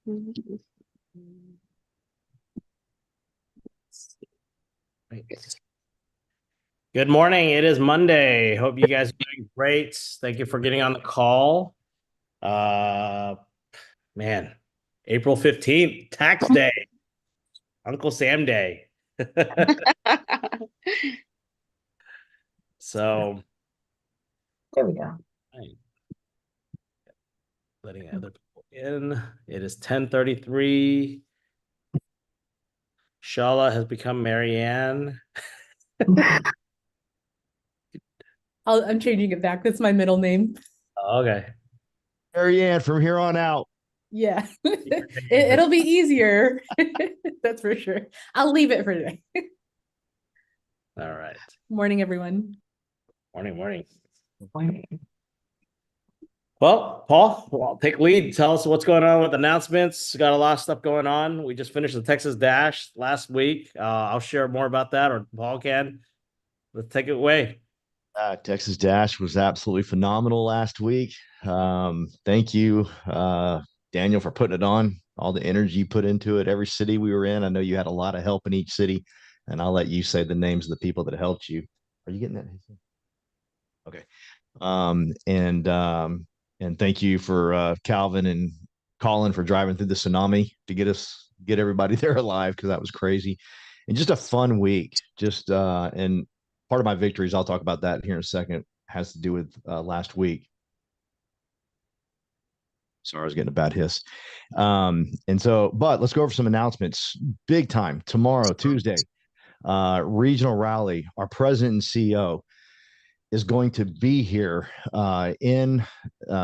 Good morning. It is Monday. Hope you guys are doing great. Thank you for getting on the call. Uh, man, April 15th, tax day, Uncle Sam Day. So, There we go. letting other people in. It is 10:33. Shala has become Marianne. I'm changing it back. That's my middle name. Okay. Marianne from here on out. Yeah. It'll be easier. That's for sure. I'll leave it for today. All right. Morning, everyone. Morning. Well, Paul, I'll take lead. Tell us what's going on with announcements. Got a lot of stuff going on. We just finished the Texas Dash last week. I'll share more about that, or Paul can. Let's take it away. Texas Dash was absolutely phenomenal last week. Thank you, Daniel, for putting it on. All the energy you put into it. Every city we were in, I know you had a lot of help in each city, and I'll let you say the names of the people that helped you. Are you getting that? Okay. And thank you for Calvin and Colin for driving through the tsunami to get everybody there alive, because that was crazy. And just a fun week. And part of my victories, I'll talk about that here in a second, has to do with last week. Sorry, I was getting a bad hiss. But let's go over some announcements. Big time tomorrow, Tuesday, regional rally. Our president and CEO is going to be here in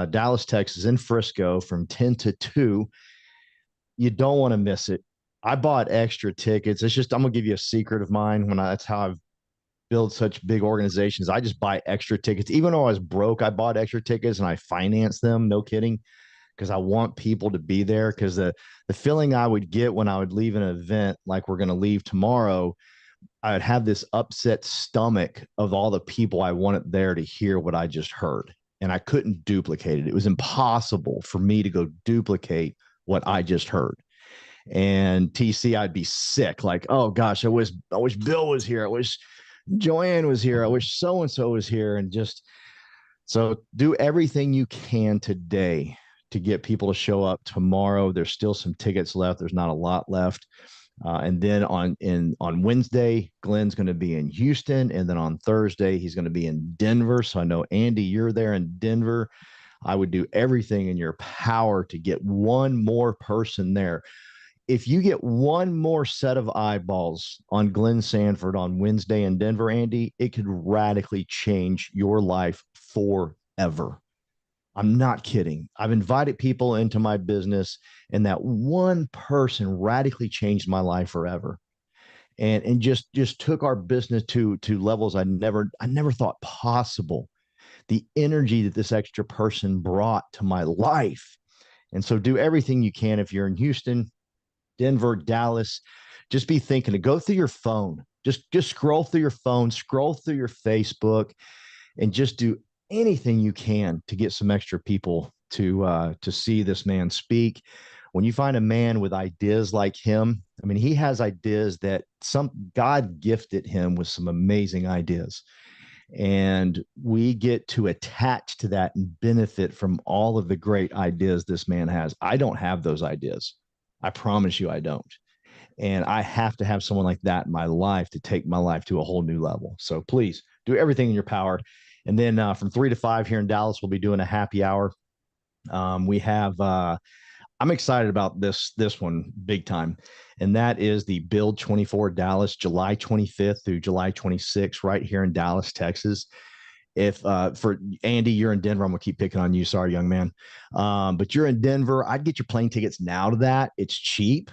Dallas, Texas, in Frisco from 10 to 2. You don't want to miss it. I bought extra tickets. I'm going to give you a secret of mine. That's how I've built such big organizations. I just buy extra tickets. Even though I was broke, I bought extra tickets and I financed them. No kidding. Because I want people to be there. Because the feeling I would get when I would leave an event like we're going to leave tomorrow, I would have this upset stomach of all the people I wanted there to hear what I just heard. And I couldn't duplicate it. It was impossible for me to go duplicate what I just heard. And TC, I'd be sick. Like, oh gosh, I wish Bill was here. I wish Joanne was here. I wish so-and-so was here. And just so do everything you can today to get people to show up tomorrow. There's still some tickets left. There's not a lot left. And then on Wednesday, Glenn's going to be in Houston. And then on Thursday, he's going to be in Denver. So I know, Andy, you're there in Denver. I would do everything in your power to get one more person there. If you get one more set of eyeballs on Glenn Sanford on Wednesday in Denver, Andy, it could radically change your life forever. I'm not kidding. I've invited people into my business, and that one person radically changed my life forever. And just took our business to levels I never thought possible. The energy that this extra person brought to my life. And so do everything you can. If you're in Houston, Denver, Dallas, just be thinking to go through your phone. Just scroll through your phone, scroll through your Facebook, and just do anything you can to get some extra people to see this man speak. When you find a man with ideas like him, I mean, he has ideas that God gifted him with some amazing ideas. And we get to attach to that and benefit from all of the great ideas this man has. I don't have those ideas. I promise you I don't. And I have to have someone like that in my life to take my life to a whole new level. So please do everything in your power. And then from 3 to 5 here in Dallas, we'll be doing a happy hour. I'm excited about this one big time. And that is the Build 24 Dallas, July 25th through July 26th, right here in Dallas, Texas. If for Andy, you're in Denver, I'm gonna keep picking on you. Sorry, young man. But you're in Denver. I'd get your plane tickets now to that. It's cheap.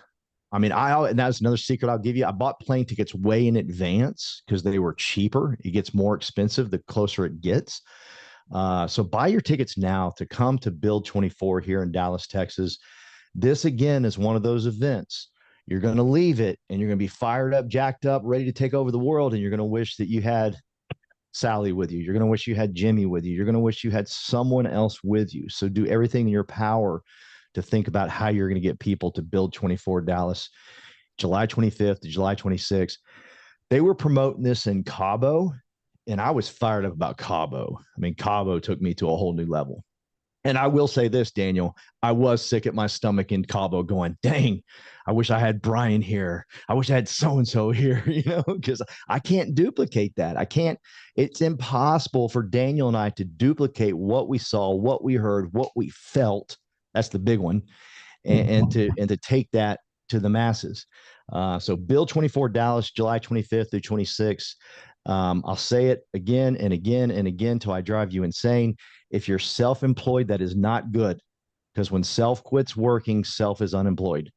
I mean, and that's another secret I'll give you. I bought plane tickets way in advance because they were cheaper. It gets more expensive the closer it gets. So buy your tickets now to come to Build 24 here in Dallas, Texas. This again is one of those events. You're going to leave it and you're going to be fired up, jacked up, ready to take over the world. And you're going to wish that you had Sally with you. You're going to wish you had Jimmy with you. You're going to wish you had someone else with you. So do everything in your power to think about how you're going to get people to Build 24 Dallas, July 25th to July 26th. They were promoting this in Cabo, and I was fired up about Cabo. I mean, Cabo took me to a whole new level. And I will say this, Daniel, I was sick at my stomach in Cabo going, dang, I wish I had Brian here. I wish I had so-and-so here, because I can't duplicate that. I can't, it's impossible for Daniel and I to duplicate what we saw, what we heard, what we felt. That's the big one. And to take that to the masses. So Build 24 Dallas, July 25th through 26th. I'll say it again and again and again till I drive you insane. If you're self-employed, that is not good, because when self quits working, self is unemployed.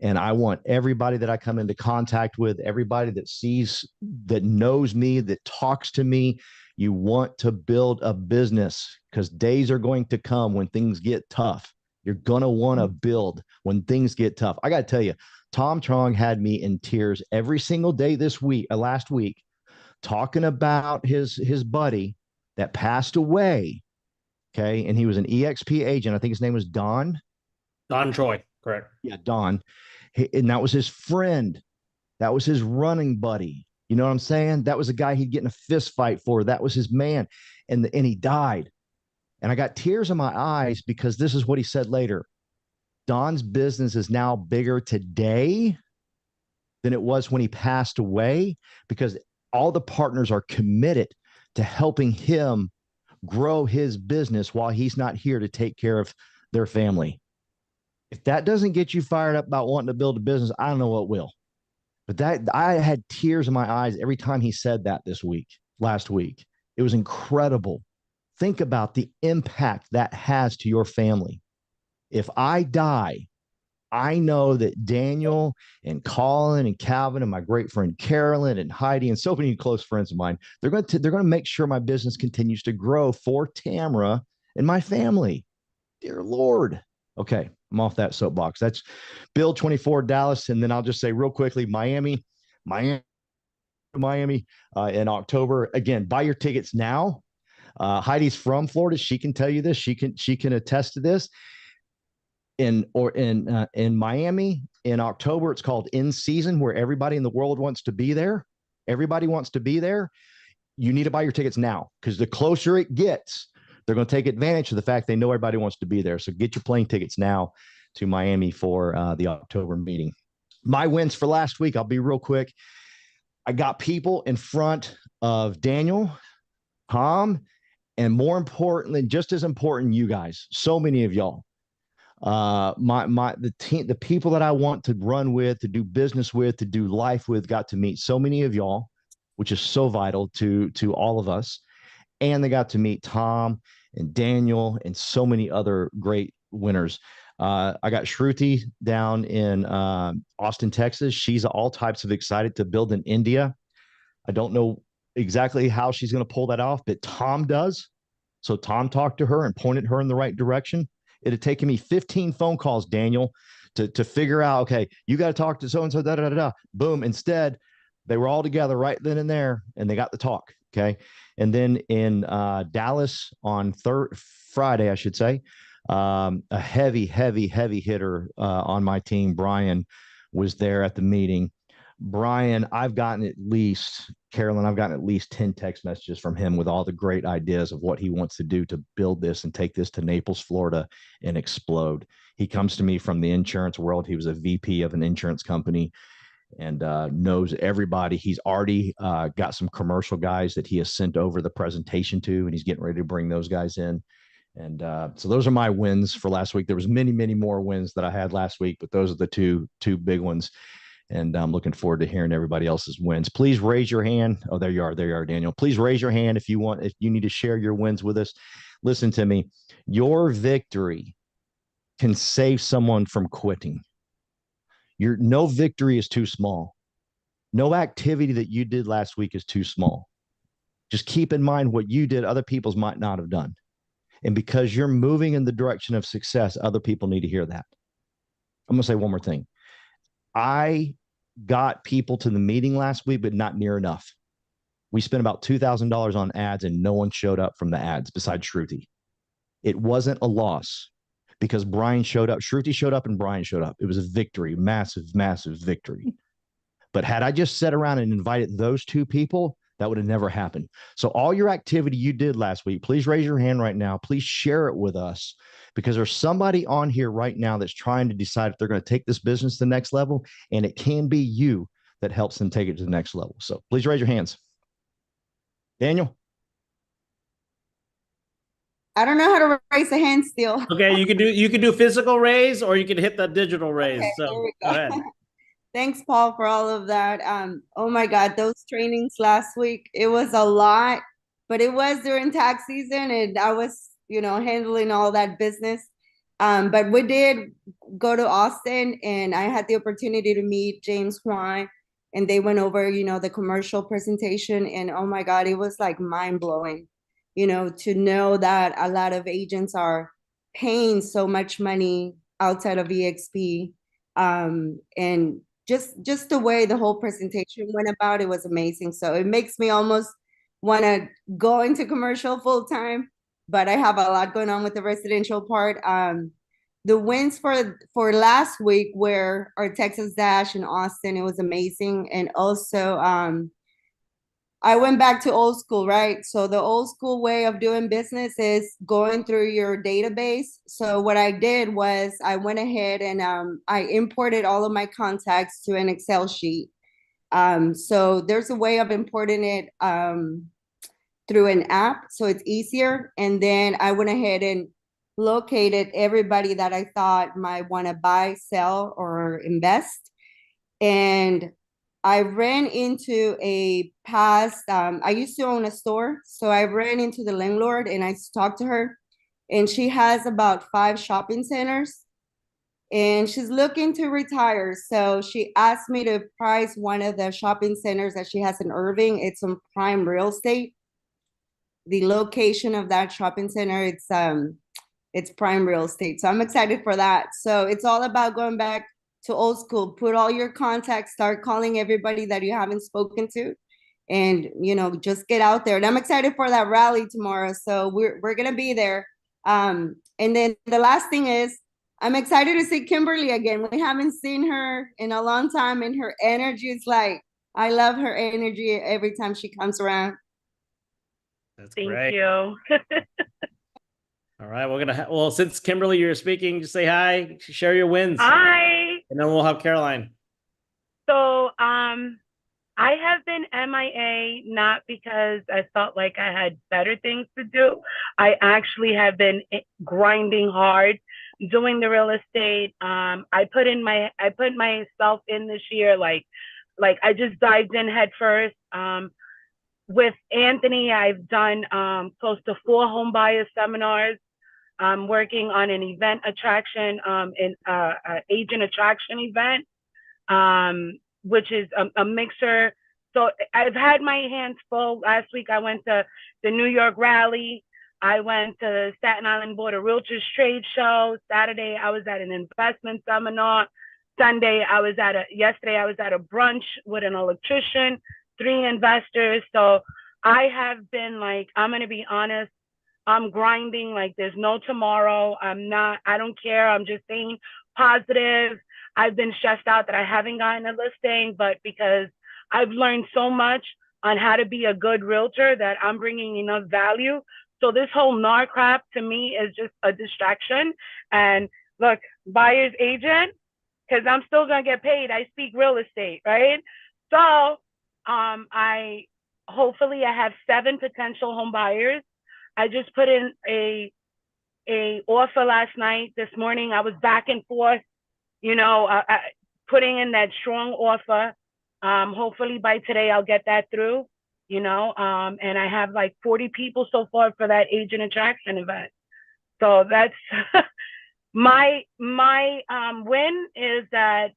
And I want everybody that I come into contact with, everybody that sees, that knows me, that talks to me, you want to build a business, because days are going to come when things get tough. You're going to want to build when things get tough. I got to tell you, Tom Trong had me in tears every single day this week, last week, talking about his buddy that passed away. Okay. And he was an EXP agent. I think his name was Don. Don Troy, correct. Yeah, Don. And that was his friend. That was his running buddy. You know what I'm saying? That was a guy he'd get in a fist fight for. That was his man. And he died. And I got tears in my eyes, because this is what he said later. Don's business is now bigger today than it was when he passed away, because all the partners are committed to helping him grow his business while he's not here to take care of their family. If that doesn't get you fired up about wanting to build a business, I don't know what will. But that, I had tears in my eyes every time he said that last week. It was incredible. Think about the impact that has to your family. If I die, I know that Daniel and Colin and Calvin and my great friend Carolyn and Heidi and so many close friends of mine, they're going to make sure my business continues to grow for Tamara and my family. Dear Lord. Okay, I'm off that soapbox. That's Build 24 Dallas. And then I'll just say real quickly, Miami in October. Again, buy your tickets now. Heidi's from Florida. She can tell you this. She can attest to this. In Miami in October, it's called In Season, where everybody in the world wants to be there. Everybody wants to be there. You need to buy your tickets now, because the closer it gets, they're going to take advantage of the fact they know everybody wants to be there. So get your plane tickets now to Miami for the October meeting. My wins for last week, I'll be real quick. I got people in front of Daniel, Tom, and more importantly, just as important, you guys. So many of y'all. The people that I want to run with, to do business with, to do life with, got to meet so many of y'all, which is so vital to all of us. And they got to meet Tom and Daniel and so many other great winners. I got Shruti down in Austin, Texas. She's all types of excited to build in India. I don't know exactly how she's going to pull that off, but Tom does. So Tom talked to her and pointed her in the right direction. It had taken me 15 phone calls, Daniel, to figure out, okay, you got to talk to so-and-so, da-da-da-da. Boom. Instead, they were all together right then and there, and they got the talk. Okay. And then in Dallas on Friday, I should say, a heavy hitter on my team, Brian, was there at the meeting. Brian, Carolyn, I've gotten at least 10 text messages from him with all the great ideas of what he wants to do to build this and take this to Naples, Florida, and explode. He comes to me from the insurance world. He was a VP of an insurance company and knows everybody. He's already got some commercial guys that he has sent over the presentation to, and he's getting ready to bring those guys in. And so those are my wins for last week. There was many more wins that I had last week, but those are the two big ones. And I'm looking forward to hearing everybody else's wins. Please raise your hand. Oh, there you are, Daniel. Please raise your hand if you need to share your wins with us. Listen to me. Your victory can save someone from quitting. No victory is too small. No activity that you did last week is too small. Just keep in mind what you did, other people's might not have done. And because you're moving in the direction of success, other people need to hear that. I'm going to say one more thing. I got people to the meeting last week, but not near enough. We spent about $2,000 on ads and no one showed up from the ads besides Shruti. It wasn't a loss. because Brian showed up. Shruti showed up and Brian showed up. It was a victory, massive, massive victory. But had I just sat around and invited those two people, that would have never happened. So all your activity you did last week, please raise your hand right now. Please share it with us, because there's somebody on here right now that's trying to decide if they're going to take this business to the next level, and it can be you that helps them take it to the next level. So please raise your hands. Daniel? I don't know how to raise a hand still. Okay, you can do physical raise, or you can hit the digital raise. Okay, So there we go go. ahead. Thanks, Paul, for all of that. Oh my God, those trainings last week, it was a lot, but it was during tax season and I was, handling all that business. But we did go to Austin and I had the opportunity to meet James Huang, and they went over, the commercial presentation, and oh my God, it was like mind blowing, to know that a lot of agents are paying so much money outside of EXP. And just the way the whole presentation went about, it was amazing. So it makes me almost want to go into commercial full time, but I have a lot going on with the residential part. The wins for last week were our Texas Dash in Austin. It was amazing. And also I went back to old school, right? So the old school way of doing business is going through your database. So what I did was I went ahead and I imported all of my contacts to an Excel sheet. So there's a way of importing it through an app, so it's easier. And then I went ahead and located everybody that I thought might want to buy, sell, or invest. And I ran into a past, I used to own a store. So I ran into the landlord and I talked to her, and she has about 5 shopping centers and she's looking to retire. So she asked me to price one of the shopping centers that she has in Irving. It's on prime real estate. The location of that shopping center, it's prime real estate. So I'm excited for that. So it's all about going back to old school. Put all your contacts, start calling everybody that you haven't spoken to, and just get out there. And I'm excited for that rally tomorrow. So we're gonna be there. And then the last thing is I'm excited to see Kimberly again. We haven't seen her in a long time, and her energy is like, I love her energy every time she comes around. That's Thank great. you. All right, we're gonna well, since Kimberly, you're speaking, just say hi, share your wins. Hi. And then we'll have Caroline. So I have been MIA not because I felt like I had better things to do. I actually have been grinding hard doing the real estate. I put myself in this year, like I just dived in head first. With Anthony, I've done close to 4 home buyer seminars. I'm working on an event attraction, agent attraction event, which is a mixer. So I've had my hands full. Last week I went to the New York rally. I went to Staten Island Board of Realtors trade show. Saturday I was at an investment seminar. Yesterday I was at a brunch with an electrician, 3 investors. So I have been like, I'm going to be honest, I'm grinding like there's no tomorrow. I don't care. I'm just staying positive. I've been stressed out that I haven't gotten a listing, but because I've learned so much on how to be a good realtor that I'm bringing enough value. So this whole NAR crap to me is just a distraction. And look, buyer's agent, because I'm still going to get paid. I speak real estate, right? So hopefully I have 7 potential home buyers. I just put in a offer last night. This morning I was back and forth, putting in that strong offer. Hopefully by today I'll get that through, and I have like 40 people so far for that agent attraction event. So that's my win is that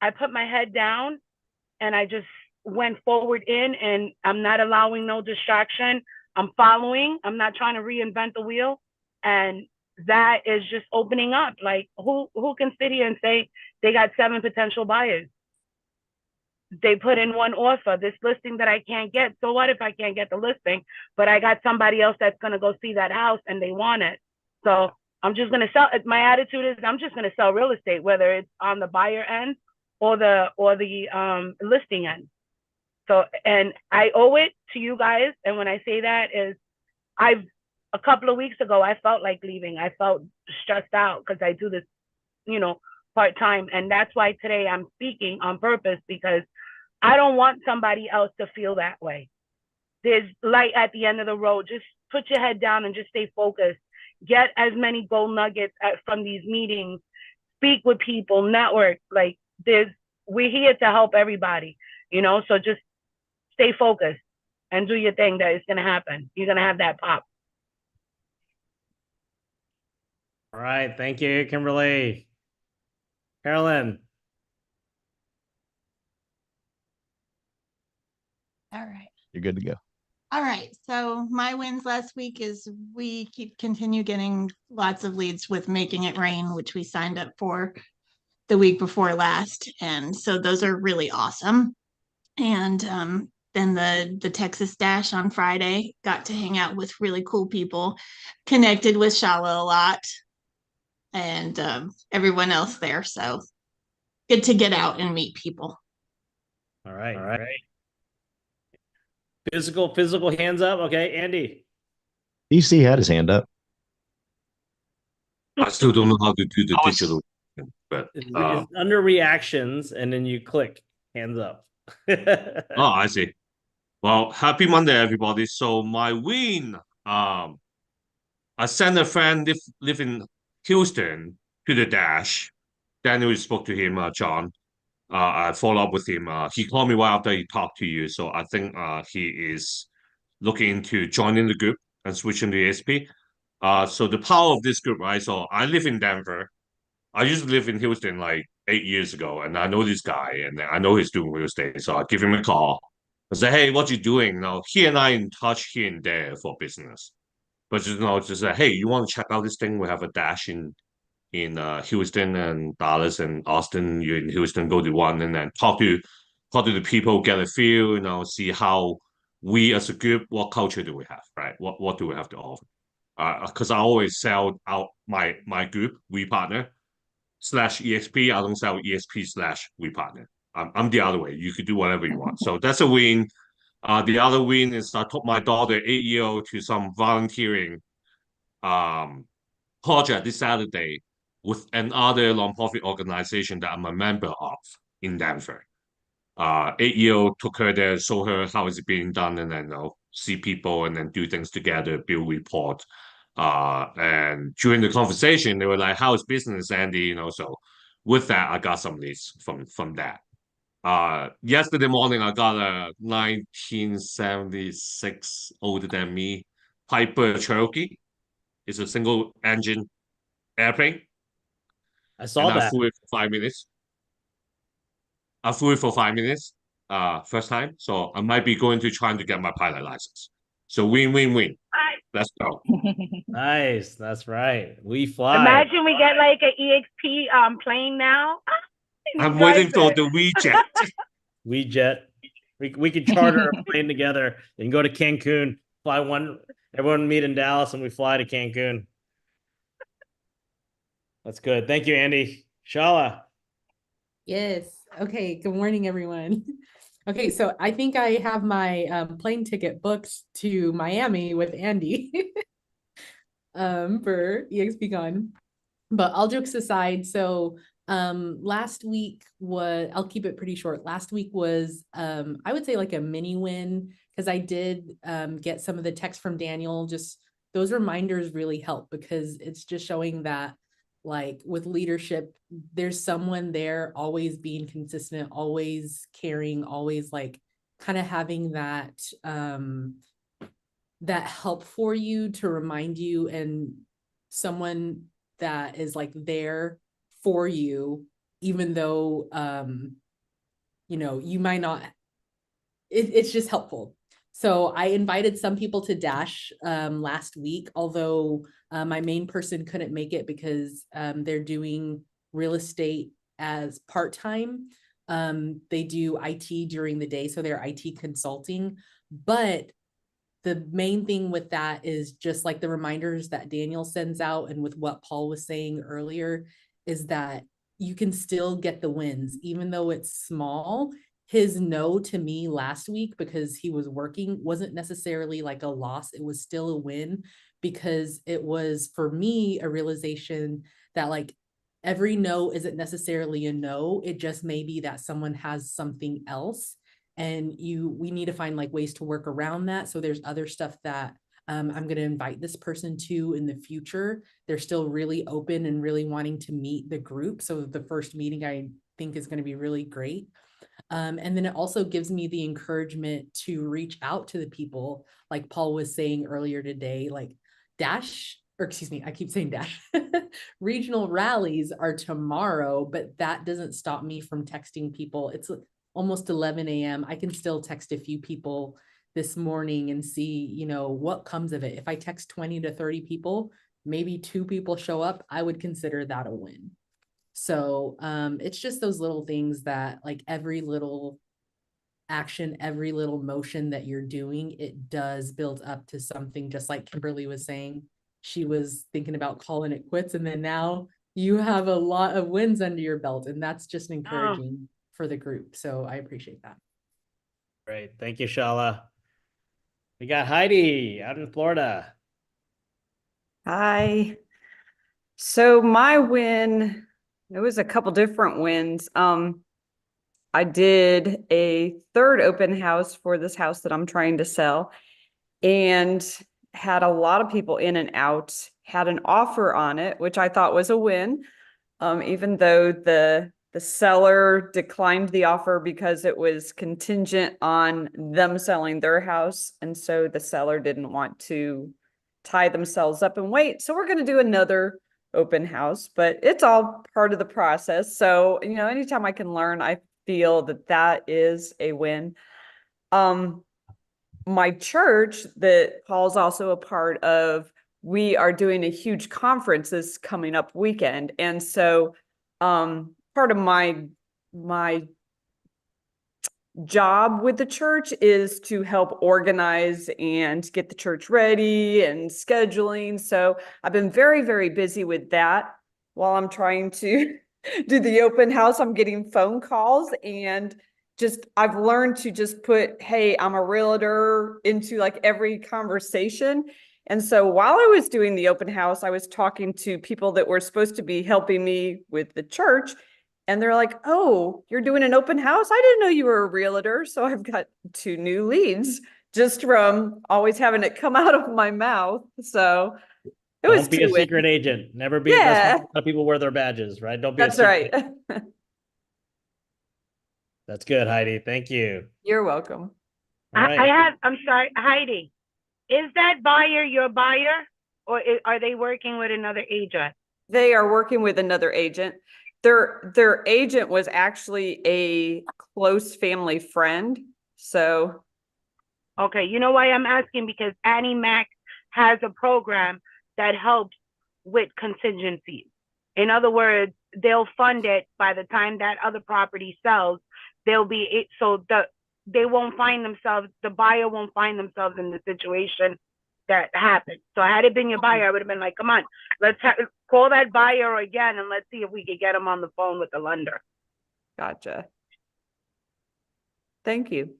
I put my head down and I just went forward and I'm not allowing no distraction. I'm following. I'm not trying to reinvent the wheel. And that is just opening up. Like who can sit here and say they got 7 potential buyers? They put in 1 offer, this listing that I can't get. So what if I can't get the listing, but I got somebody else that's going to go see that house and they want it. So I'm just gonna sell. My attitude is I'm just gonna sell real estate, whether it's on the buyer end or the listing end. So, and I owe it to you guys. And when I say that is, a couple of weeks ago I felt like leaving. I felt stressed out because I do this, part time, and that's why today I'm speaking on purpose, because I don't want somebody else to feel that way. There's light at the end of the road. Just put your head down and just stay focused. Get as many gold nuggets from these meetings. Speak with people, network. Like we're here to help everybody, so just stay focused and do your thing. That is going to happen. You're going to have that pop. All right. Thank you, Kimberly. Carolyn. All right. You're good to go. All right. So my wins last week is we continue getting lots of leads with Making It Rain, which we signed up for the week before last. And so those are really awesome. And then the Texas Dash on Friday, got to hang out with really cool people, connected with Shala a lot, and everyone else there. So good to get out and meet people. All right. Great. Physical hands up. Okay, Andy. DC had his hand up. I still don't know how to do the digital, but It's under reactions, and then you click hands up. I see. Well, happy Monday, everybody. So my win, I sent a friend live in Houston to the Dash. Then we spoke to him, John. I follow up with him. He called me right after he talked to you. So I think he is looking into joining the group and switching to ESP. So the power of this group, right? So I live in Denver. I used to live in Houston like 8 years ago, and I know this guy, and I know he's doing real estate. So I give him a call. I say, hey, what you doing? Now he and I in touch here and there for business. But just say, hey, you want to check out this thing? We have a dash in Houston and Dallas and Austin. You're in Houston, go to one, and then talk to the people, get a feel, see how we as a group, what culture do we have, right? What do we have to offer? Because I always sell out my group, we partner /EXP. I don't sell EXP / we partner. I'm the other way. You could do whatever you want. So that's a win. The other win is I took my daughter, 8-year-old, to some volunteering project this Saturday with another nonprofit organization that I'm a member of in Denver. 8-year-old took her there, show her how it's being done, and then see people and then do things together, build report. And during the conversation, they were like, "How's business, Andy?" So with that, I got some leads from that. Yesterday morning, I got a 1976 older than me Piper Cherokee. It's a single engine airplane. I saw and that. I flew it for 5 minutes. First time. So I might be going to trying to get my pilot license. So win. Let's go. Nice. That's right. We fly. Imagine we get like an EXP plane now. I'm waiting for the WeJet. WeJet. We could charter a plane together and go to Cancun. Fly one. Everyone meet in Dallas, and we fly to Cancun. That's good. Thank you, Andy. Shala. Yes. Okay. Good morning, everyone. Okay, so I think I have my plane ticket booked to Miami with Andy for EXPCon. But all jokes aside, so last week I'll keep it pretty short. Last week was I would say like a mini win, because I did get some of the text from Daniel. Just those reminders really help, because it's just showing that, like, with leadership, there's someone there always being consistent, always caring, always like kind of having that that help for you, to remind you, and someone that is like there for you, even though you might not. It's just helpful. So I invited some people to Dash last week, although my main person couldn't make it because they're doing real estate as part-time. They do IT during the day, so they're IT consulting. But the main thing with that is just like the reminders that Daniel sends out, and with what Paul was saying earlier, is that you can still get the wins, even though it's small. His no to me last week because he was working wasn't necessarily like a loss. It was still a win because it was, for me, a realization that like every no isn't necessarily a no. It just may be that someone has something else, and we need to find like ways to work around that. So there's other stuff that I'm going to invite this person to in the future. They're still really open and really wanting to meet the group. So the first meeting I think is going to be really great. And then it also gives me the encouragement to reach out to the people, like Paul was saying earlier today, like Dash, or excuse me, I keep saying Dash. Regional rallies are tomorrow, but that doesn't stop me from texting people. It's almost 11 a.m. I can still text a few people this morning and see, what comes of it. If I text 20 to 30 people, maybe 2 people show up, I would consider that a win. So it's just those little things that, like, every little action, every little motion that you're doing, it does build up to something. Just like Kimberly was saying, she was thinking about calling it quits, and then now you have a lot of wins under your belt, and that's just encouraging for the group. So I appreciate that. Great. Thank you, Shala. We got Heidi out in Florida. Hi. So my win, it was a couple different wins. I did a third open house for this house that I'm trying to sell, and had a lot of people in and out, had an offer on it, which I thought was a win. Even though the seller declined the offer because it was contingent on them selling their house. And so the seller didn't want to tie themselves up and wait. So we're going to do another open house, but it's all part of the process. So, anytime I can learn, I feel that is a win. My church that Paul's also a part of, we are doing a huge conference this coming up weekend. And so part of my job with the church is to help organize and get the church ready and scheduling. So I've been very, very busy with that while I'm trying to do the open house. I'm getting phone calls, and I've learned to just put, hey, I'm a realtor, into like every conversation. And so while I was doing the open house, I was talking to people that were supposed to be helping me with the church. And they're like, oh, you're doing an open house? I didn't know you were a realtor. So I've got 2 new leads just from always having it come out of my mouth. So it was Don't be a secret agent. Never be. Yeah. That's why a lot of people wear their badges, right? Don't be That's a right. secret. That's good, Heidi. Thank you. You're welcome. All right. I'm sorry, Heidi. Is that buyer your buyer, or are they working with another agent? They are working with another agent. Their agent was actually a close family friend. So. Okay, you know why I'm asking? Because Annie Mac has a program that helps with contingencies. In other words, they'll fund it by the time that other property sells. They'll be it, so they won't find themselves, the buyer won't find themselves in the situation that happened. So had it been your buyer, I would have been like, come on, let's call that buyer again, and let's see if we could get them on the phone with the lender. Gotcha. Thank you.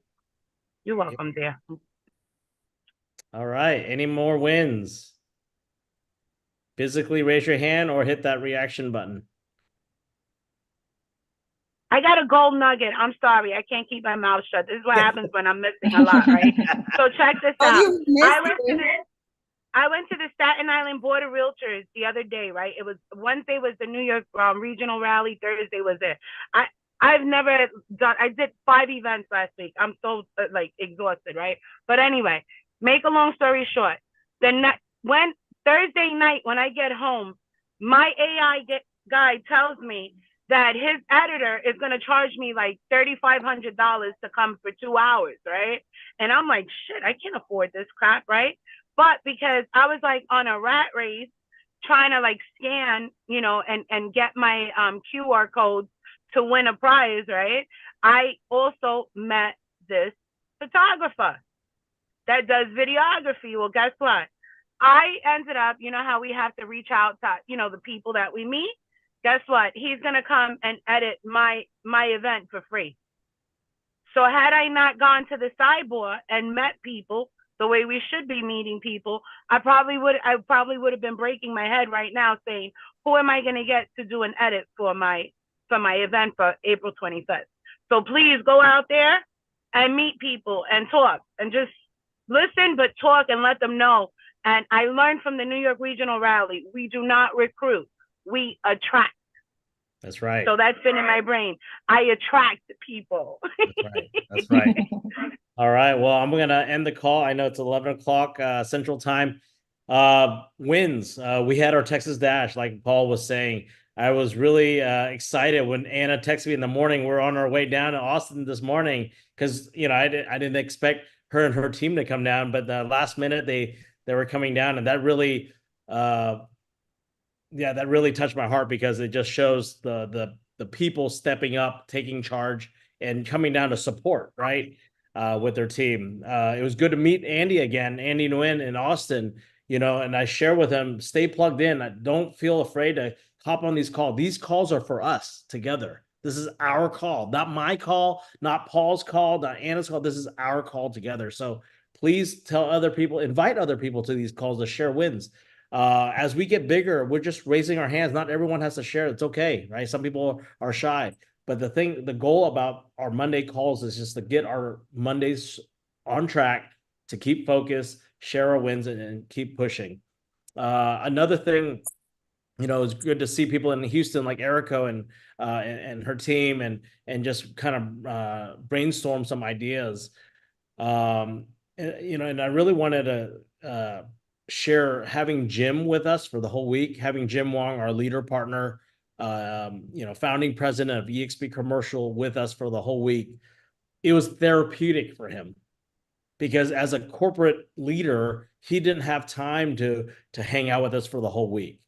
You're welcome, dear. All right. Any more wins? Physically raise your hand or hit that reaction button. I got a gold nugget. I'm sorry. I can't keep my mouth shut. This is what happens when I'm missing a lot, right? So check this out. I went to the Staten Island Board of Realtors the other day, right? It was Wednesday was the New York regional rally. Thursday was it. I've never done, I did 5 events last week. I'm so exhausted, right? But anyway, make a long story short, when Thursday night, when I get home, my AI guy tells me that his editor is going to charge me like $3,500 to come for 2 hours, right? And I'm like, shit, I can't afford this crap, right? But because I was like on a rat race trying to like scan, and get my QR codes to win a prize, right? I also met this photographer. that does videography. Well, guess what? I ended up, you know how we have to reach out to, you know, the people that we meet? Guess what? He's going to come and edit my event for free. So had I not gone to the cyborg and met people the way we should be meeting people, I probably would have been breaking my head right now saying, who am I going to get to do an edit for my event for April 25th? So please go out there and meet people and talk and just listen, but talk and let them know. And I learned from the New York Regional Rally, we do not recruit, we attract. That's right. So that's been in my brain. I attract people. That's right. That's right. All right. Well, I'm going to end the call. I know it's 11 o'clock Central Time. Wins. We had our Texas Dash, like Paul was saying. I was really excited when Anna texted me in the morning. We're on our way down to Austin this morning because, you know, I didn't expect her and her team to come down, but the last minute they were coming down, and that really that really touched my heart because it just shows the people stepping up, taking charge, and coming down to support, right, with their team. It was good to meet Andy again, Andy Nguyen in Austin, you know, and I share with him, stay plugged in. Don't feel afraid to hop on these calls. These calls are for us together. This is our call, not my call, not Paul's call, not Anna's call. This is our call together. So please tell other people, invite other people to these calls to share wins. As we get bigger, we're just raising our hands. Not everyone has to share. It's okay, right? Some people are shy. But the goal about our Monday calls is just to get our Mondays on track, to keep focused, share our wins, and keep pushing. Another thing, you know, it's good to see people in Houston like Erico and her team and just kind of brainstorm some ideas. You know, and I really wanted to share having Jim with us for the whole week, having Jim Wong, our leader partner, you know, founding president of EXP Commercial, with us for the whole week. It was therapeutic for him because as a corporate leader, he didn't have time to hang out with us for the whole week.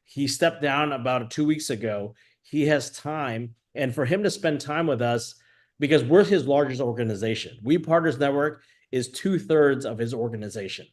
He stepped down about 2 weeks ago. He has time, and for him to spend time with us, because we're his largest organization. We Partners Network is 2/3 of his organization.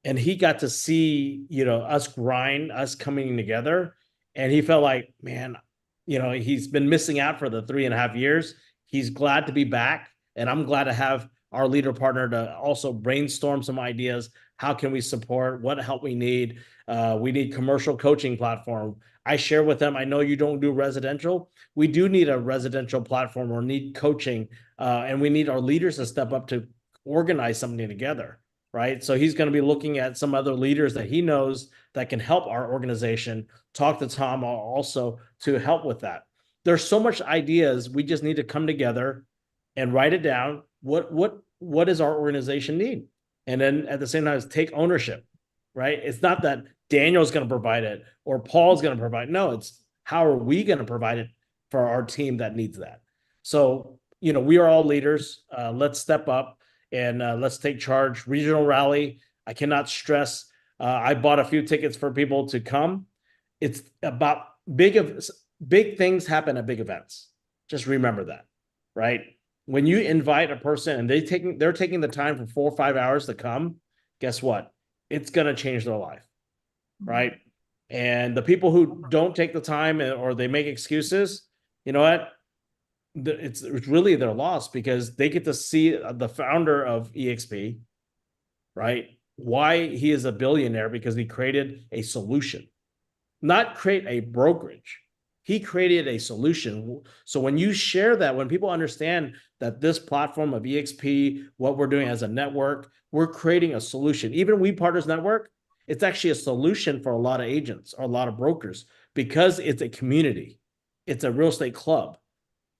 And he got to see, you know, us grind, us coming together. And he felt like, man, you know, he's been missing out for the 3.5 years. He's glad to be back. And I'm glad to have our leader partner to also brainstorm some ideas. How can we support? What help we need? We need commercial coaching platform. I share with them, I know you don't do residential. We do need a residential platform or need coaching. And we need our leaders to step up to organize something together. Right. So he's going to be looking at some other leaders that he knows that can help our organization. Talk to Tom also to help with that. There's so much ideas. We just need to come together and write it down. What does our organization need? And then at the same time, take ownership. Right. It's not that Daniel's going to provide it or Paul's going to provide. No, it's how are we going to provide it for our team that needs that? So, you know, we are all leaders. Let's step up. And let's take charge. Regional Rally. I cannot stress. I bought a few tickets for people to come. It's about big things happen at big events. Just remember that, right? When you invite a person and they're taking the time for 4 or 5 hours to come, guess what? It's gonna change their life, right? And the people who don't take the time or they make excuses, you know what? It's really their loss because they get to see the founder of EXP, right? Why he is a billionaire, because he created a solution, not create a brokerage. He created a solution. So when you share that, when people understand that this platform of EXP, what we're doing as a network, we're creating a solution. Even We Partners Network, it's actually a solution for a lot of agents or a lot of brokers because it's a community. It's a real estate club.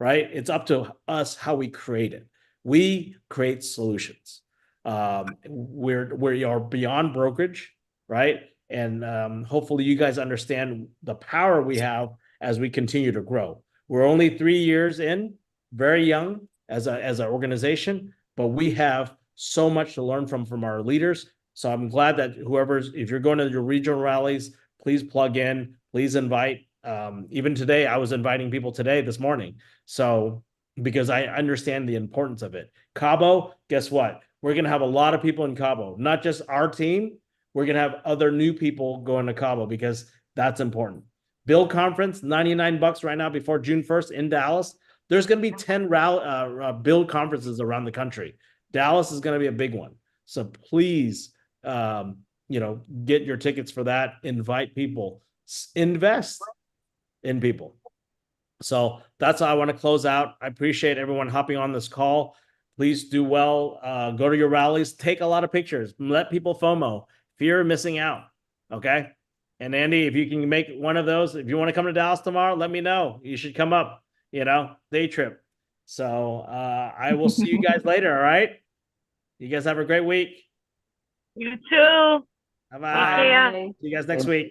Right? It's up to us how we create it. We create solutions. We are beyond brokerage, right? And hopefully you guys understand the power we have as we continue to grow. We're only 3 years in, very young as an organization, but we have so much to learn from our leaders. So I'm glad that if you're going to your regional rallies, please plug in, please invite. Even today, I was inviting people this morning. So, because I understand the importance of it. Cabo, guess what? we're going to have a lot of people in Cabo, not just our team. We're going to have other new people going to Cabo because that's important. Build conference, $99 right now before June 1st in Dallas. There's going to be 10 build conferences around the country. Dallas is going to be a big one. So please, get your tickets for that. Invite people. Invest in people. So that's how I want to close out. I appreciate everyone hopping on this call. Please do well. Go to your rallies. Take a lot of pictures. Let people FOMO. Fear of missing out. Okay? And Andy, if you can make one of those, if you want to come to Dallas tomorrow, let me know. You should come up, day trip. So I will see you guys later, all right? You guys have a great week. You too. Bye-bye. Yeah. See you guys next week.